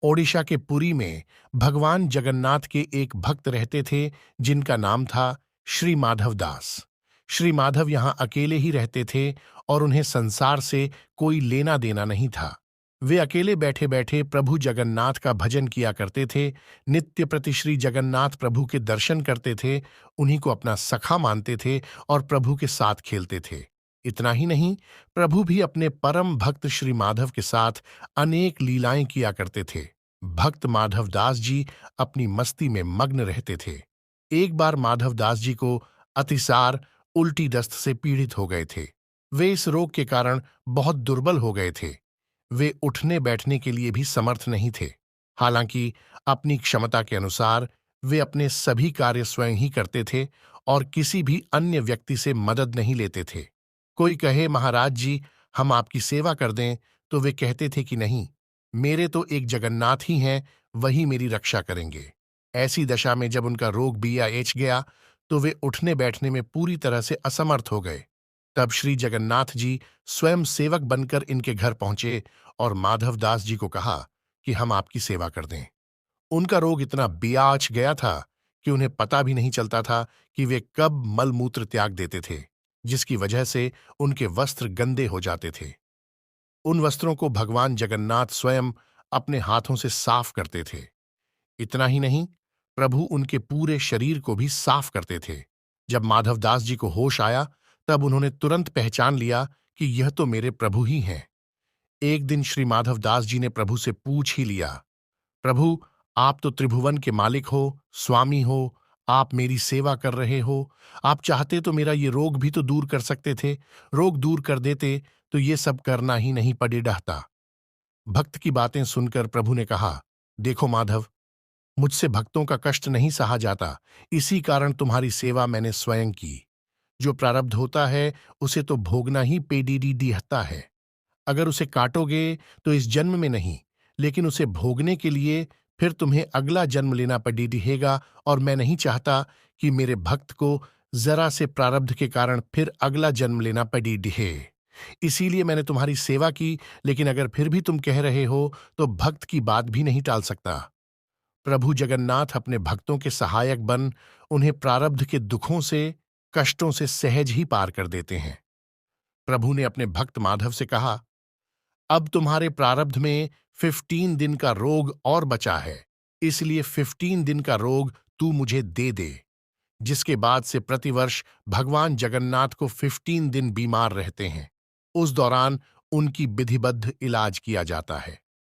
ओडिशा के पुरी में भगवान जगन्नाथ के एक भक्त रहते थे जिनका नाम था श्री माधव दास। श्री माधव यहाँ अकेले ही रहते थे और उन्हें संसार से कोई लेना देना नहीं था। वे अकेले बैठे बैठे प्रभु जगन्नाथ का भजन किया करते थे, नित्य प्रति श्री जगन्नाथ प्रभु के दर्शन करते थे, उन्हीं को अपना सखा मानते थे और प्रभु के साथ खेलते थे। इतना ही नहीं, प्रभु भी अपने परम भक्त श्री माधव के साथ अनेक लीलाएं किया करते थे। भक्त माधव दास जी अपनी मस्ती में मग्न रहते थे। एक बार माधव दास जी को अतिसार उल्टी दस्त से पीड़ित हो गए थे। वे इस रोग के कारण बहुत दुर्बल हो गए थे। वे उठने बैठने के लिए भी समर्थ नहीं थे। हालांकि अपनी क्षमता के अनुसार वे अपने सभी कार्य स्वयं ही करते थे और किसी भी अन्य व्यक्ति से मदद नहीं लेते थे। कोई कहे, महाराज जी हम आपकी सेवा कर दें, तो वे कहते थे कि नहीं, मेरे तो एक जगन्नाथ ही हैं, वही मेरी रक्षा करेंगे। ऐसी दशा में जब उनका रोग बिया एच गया तो वे उठने बैठने में पूरी तरह से असमर्थ हो गए। तब श्री जगन्नाथ जी स्वयं सेवक बनकर इनके घर पहुंचे और माधव दास जी को कहा कि हम आपकी सेवा कर दें। उनका रोग इतना बियाच गया था कि उन्हें पता भी नहीं चलता था कि वे कब मलमूत्र त्याग देते थे, जिसकी वजह से उनके वस्त्र गंदे हो जाते थे। उन वस्त्रों को भगवान जगन्नाथ स्वयं अपने हाथों से साफ करते थे। इतना ही नहीं, प्रभु उनके पूरे शरीर को भी साफ करते थे। जब माधवदास जी को होश आया तब उन्होंने तुरंत पहचान लिया कि यह तो मेरे प्रभु ही हैं। एक दिन श्री माधवदास जी ने प्रभु से पूछ ही लिया, प्रभु आप तो त्रिभुवन के मालिक हो, स्वामी हो, आप मेरी सेवा कर रहे हो, आप चाहते तो मेरा ये रोग भी तो दूर कर सकते थे, रोग दूर कर देते तो ये सब करना ही नहीं पड़े डहता। भक्त की बातें सुनकर प्रभु ने कहा, देखो माधव, मुझसे भक्तों का कष्ट नहीं सहा जाता, इसी कारण तुम्हारी सेवा मैंने स्वयं की। जो प्रारब्ध होता है उसे तो भोगना ही पेडीडीहता है। अगर उसे काटोगे तो इस जन्म में नहीं, लेकिन उसे भोगने के लिए फिर तुम्हें अगला जन्म लेना पड़ेगा, और मैं नहीं चाहता कि मेरे भक्त को जरा से प्रारब्ध के कारण फिर अगला जन्म लेना पड़े। इसीलिए मैंने तुम्हारी सेवा की, लेकिन अगर फिर भी तुम कह रहे हो तो भक्त की बात भी नहीं टाल सकता। प्रभु जगन्नाथ अपने भक्तों के सहायक बन उन्हें प्रारब्ध के दुखों से, कष्टों से सहज ही पार कर देते हैं। प्रभु ने अपने भक्त माधव से कहा, अब तुम्हारे प्रारब्ध में 15 दिन का रोग और बचा है, इसलिए 15 दिन का रोग तू मुझे दे दे। जिसके बाद से प्रतिवर्ष भगवान जगन्नाथ को 15 दिन बीमार रहते हैं। उस दौरान उनकी विधिबद्ध इलाज किया जाता है।